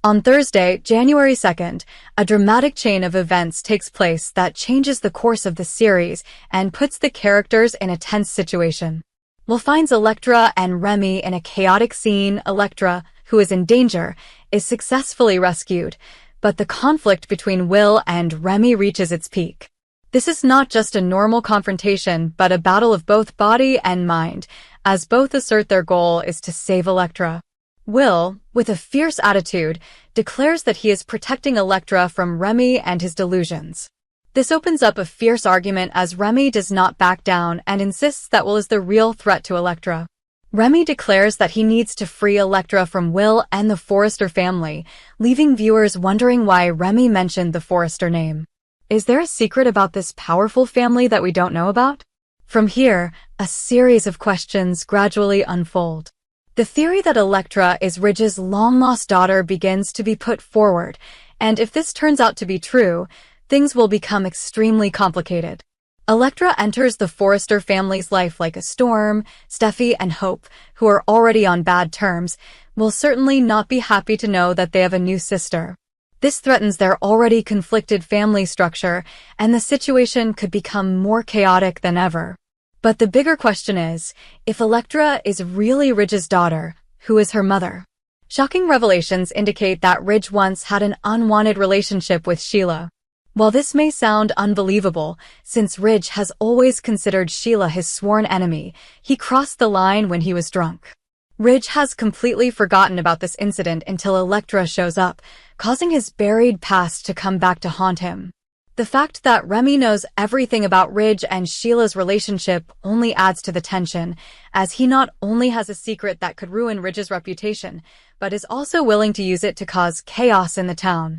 On Thursday, January 2nd, a dramatic chain of events takes place that changes the course of the series and puts the characters in a tense situation. Will finds Electra and Remy in a chaotic scene. Electra, who is in danger, is successfully rescued, but the conflict between Will and Remy reaches its peak. This is not just a normal confrontation, but a battle of both body and mind, as both assert their goal is to save Electra. Will, with a fierce attitude, declares that he is protecting Electra from Remy and his delusions. This opens up a fierce argument as Remy does not back down and insists that Will is the real threat to Electra. Remy declares that he needs to free Electra from Will and the Forrester family, leaving viewers wondering why Remy mentioned the Forrester name. Is there a secret about this powerful family that we don't know about? From here, a series of questions gradually unfold. The theory that Electra is Ridge's long-lost daughter begins to be put forward, and if this turns out to be true, things will become extremely complicated. Electra enters the Forrester family's life like a storm. Steffi and Hope, who are already on bad terms, will certainly not be happy to know that they have a new sister. This threatens their already conflicted family structure, and the situation could become more chaotic than ever. But the bigger question is, if Electra is really Ridge's daughter, who is her mother? Shocking revelations indicate that Ridge once had an unwanted relationship with Sheila. While this may sound unbelievable, since Ridge has always considered Sheila his sworn enemy, he crossed the line when he was drunk. Ridge has completely forgotten about this incident until Electra shows up, causing his buried past to come back to haunt him. The fact that Remy knows everything about Ridge and Sheila's relationship only adds to the tension, as he not only has a secret that could ruin Ridge's reputation, but is also willing to use it to cause chaos in the town.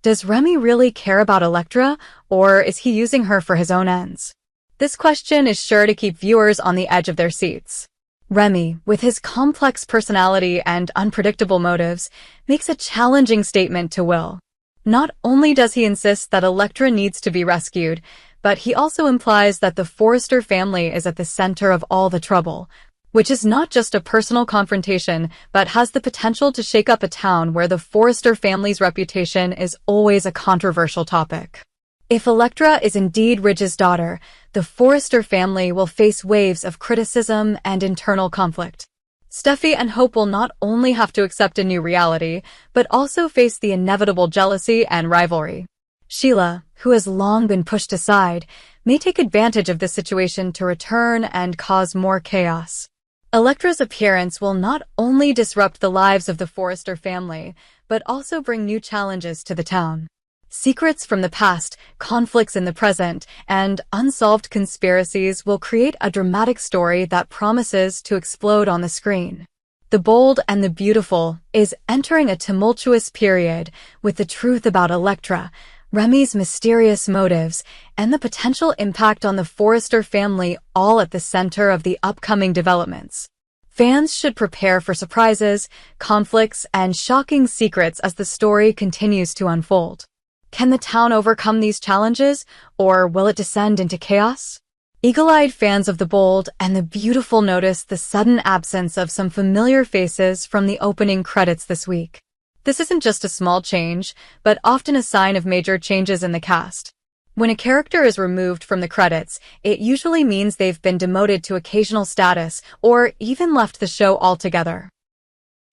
Does Remy really care about Electra, or is he using her for his own ends? This question is sure to keep viewers on the edge of their seats. Remy, with his complex personality and unpredictable motives, makes a challenging statement to Will. Not only does he insist that Electra needs to be rescued, but he also implies that the Forrester family is at the center of all the trouble, which is not just a personal confrontation, but has the potential to shake up a town where the Forrester family's reputation is always a controversial topic. If Electra is indeed Ridge's daughter, the Forrester family will face waves of criticism and internal conflict. Steffi and Hope will not only have to accept a new reality, but also face the inevitable jealousy and rivalry. Sheila, who has long been pushed aside, may take advantage of this situation to return and cause more chaos. Electra's appearance will not only disrupt the lives of the Forrester family, but also bring new challenges to the town. Secrets from the past, conflicts in the present, and unsolved conspiracies will create a dramatic story that promises to explode on the screen. The Bold and the Beautiful is entering a tumultuous period, with the truth about Electra, Remy's mysterious motives, and the potential impact on the Forrester family all at the center of the upcoming developments. Fans should prepare for surprises, conflicts, and shocking secrets as the story continues to unfold. Can the town overcome these challenges, or will it descend into chaos? Eagle-eyed fans of The Bold and the Beautiful notice the sudden absence of some familiar faces from the opening credits this week. This isn't just a small change, but often a sign of major changes in the cast. When a character is removed from the credits, it usually means they've been demoted to occasional status or even left the show altogether.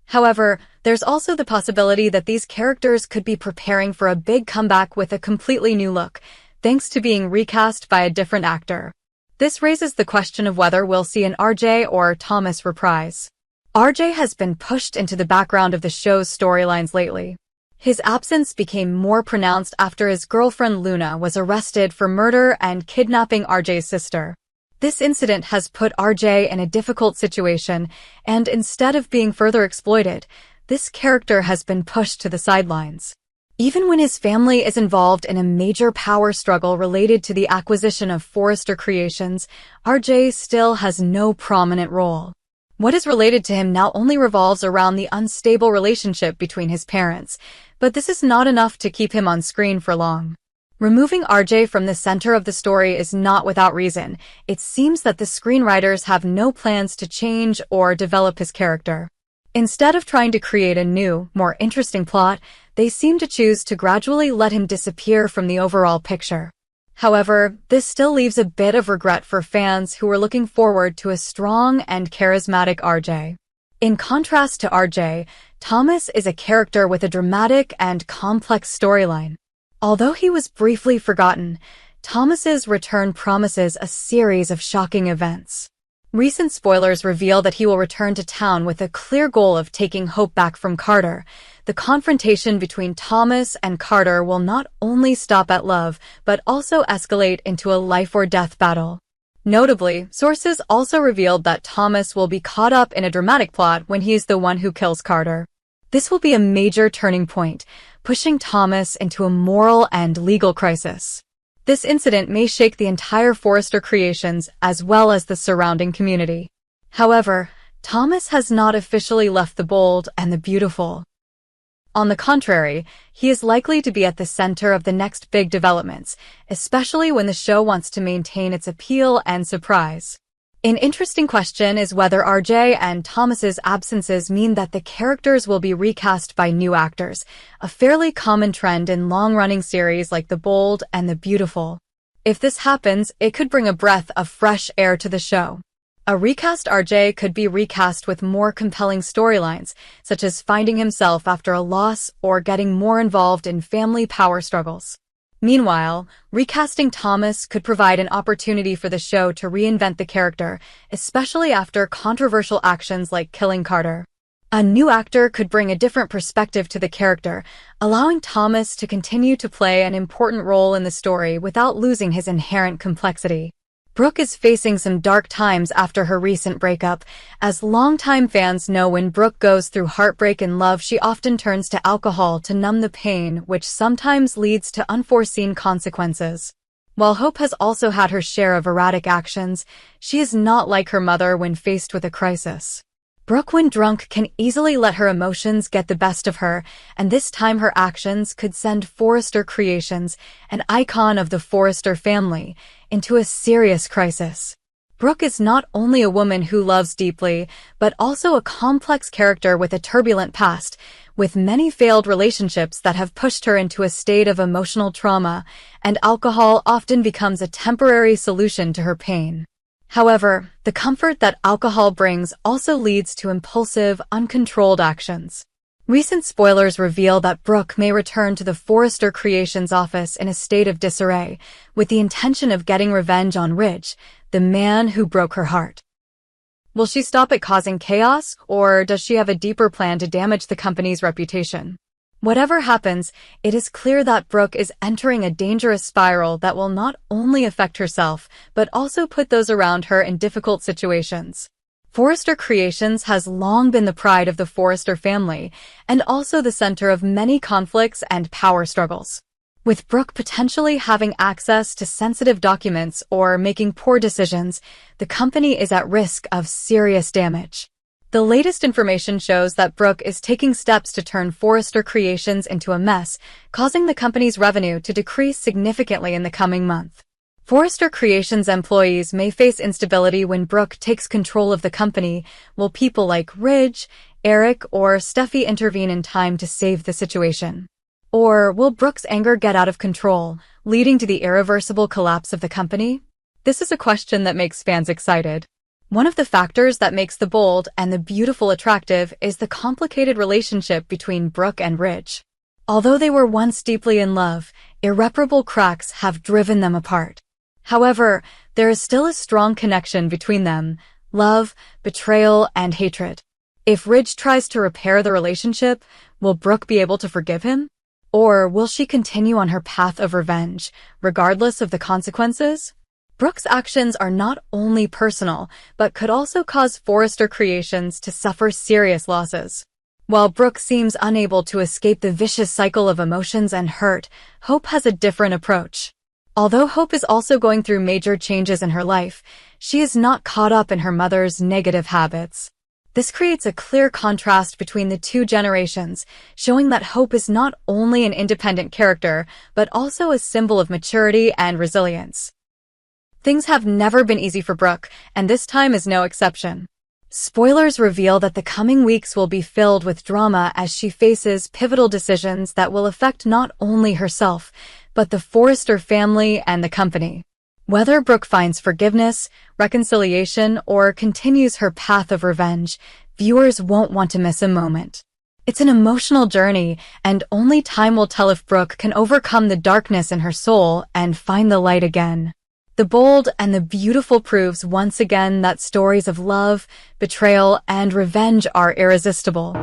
However, there's also the possibility that these characters could be preparing for a big comeback with a completely new look, thanks to being recast by a different actor. This raises the question of whether we'll see an RJ or Thomas reprise. RJ has been pushed into the background of the show's storylines lately. His absence became more pronounced after his girlfriend Luna was arrested for murder and kidnapping RJ's sister. This incident has put RJ in a difficult situation, and instead of being further exploited, this character has been pushed to the sidelines. Even when his family is involved in a major power struggle related to the acquisition of Forrester Creations, RJ still has no prominent role. What is related to him now only revolves around the unstable relationship between his parents, but this is not enough to keep him on screen for long. Removing RJ from the center of the story is not without reason. It seems that the screenwriters have no plans to change or develop his character. Instead of trying to create a new, more interesting plot, they seem to choose to gradually let him disappear from the overall picture. However, this still leaves a bit of regret for fans who were looking forward to a strong and charismatic RJ. In contrast to RJ, Thomas is a character with a dramatic and complex storyline. Although he was briefly forgotten, Thomas's return promises a series of shocking events. Recent spoilers reveal that he will return to town with a clear goal of taking Hope back from Carter. The confrontation between Thomas and Carter will not only stop at love, but also escalate into a life-or-death battle. Notably, sources also revealed that Thomas will be caught up in a dramatic plot when he is the one who kills Carter. This will be a major turning point, pushing Thomas into a moral and legal crisis. This incident may shake the entire Forrester creations as well as the surrounding community. However, Thomas has not officially left the bold and the beautiful. On the contrary, he is likely to be at the center of the next big developments, especially when the show wants to maintain its appeal and surprise. An interesting question is whether RJ and Thomas's absences mean that the characters will be recast by new actors, a fairly common trend in long-running series like The Bold and The Beautiful. If this happens, it could bring a breath of fresh air to the show. A recast RJ could be recast with more compelling storylines, such as finding himself after a loss or getting more involved in family power struggles. Meanwhile, recasting Thomas could provide an opportunity for the show to reinvent the character, especially after controversial actions like killing Carter. A new actor could bring a different perspective to the character, allowing Thomas to continue to play an important role in the story without losing his inherent complexity. Brooke is facing some dark times after her recent breakup. As longtime fans know, when Brooke goes through heartbreak in love, she often turns to alcohol to numb the pain, which sometimes leads to unforeseen consequences. While Hope has also had her share of erratic actions, she is not like her mother when faced with a crisis. Brooke, when drunk, can easily let her emotions get the best of her, and this time her actions could send Forrester Creations, an icon of the Forrester family, into a serious crisis. Brooke is not only a woman who loves deeply, but also a complex character with a turbulent past, with many failed relationships that have pushed her into a state of emotional trauma, and alcohol often becomes a temporary solution to her pain. However, the comfort that alcohol brings also leads to impulsive, uncontrolled actions. Recent spoilers reveal that Brooke may return to the Forrester Creations office in a state of disarray, with the intention of getting revenge on Ridge, the man who broke her heart. Will she stop at causing chaos, or does she have a deeper plan to damage the company's reputation? Whatever happens, it is clear that Brooke is entering a dangerous spiral that will not only affect herself, but also put those around her in difficult situations. Forrester Creations has long been the pride of the Forrester family, and also the center of many conflicts and power struggles. With Brooke potentially having access to sensitive documents or making poor decisions, the company is at risk of serious damage. The latest information shows that Brooke is taking steps to turn Forrester Creations into a mess, causing the company's revenue to decrease significantly in the coming month. Forrester Creations employees may face instability when Brooke takes control of the company. Will people like Ridge, Eric, or Steffi intervene in time to save the situation? Or will Brooke's anger get out of control, leading to the irreversible collapse of the company? This is a question that makes fans excited. One of the factors that makes The Bold and The Beautiful attractive is the complicated relationship between Brooke and Ridge. Although they were once deeply in love, irreparable cracks have driven them apart. However, there is still a strong connection between them: love, betrayal, and hatred. If Ridge tries to repair the relationship, will Brooke be able to forgive him? Or will she continue on her path of revenge, regardless of the consequences? Brooke's actions are not only personal, but could also cause Forrester Creations to suffer serious losses. While Brooke seems unable to escape the vicious cycle of emotions and hurt, Hope has a different approach. Although Hope is also going through major changes in her life, she is not caught up in her mother's negative habits. This creates a clear contrast between the two generations, showing that Hope is not only an independent character, but also a symbol of maturity and resilience. Things have never been easy for Brooke, and this time is no exception. Spoilers reveal that the coming weeks will be filled with drama as she faces pivotal decisions that will affect not only herself, but the Forrester family and the company. Whether Brooke finds forgiveness, reconciliation, or continues her path of revenge, viewers won't want to miss a moment. It's an emotional journey, and only time will tell if Brooke can overcome the darkness in her soul and find the light again. The bold and the beautiful proves once again that stories of love, betrayal, and revenge are irresistible.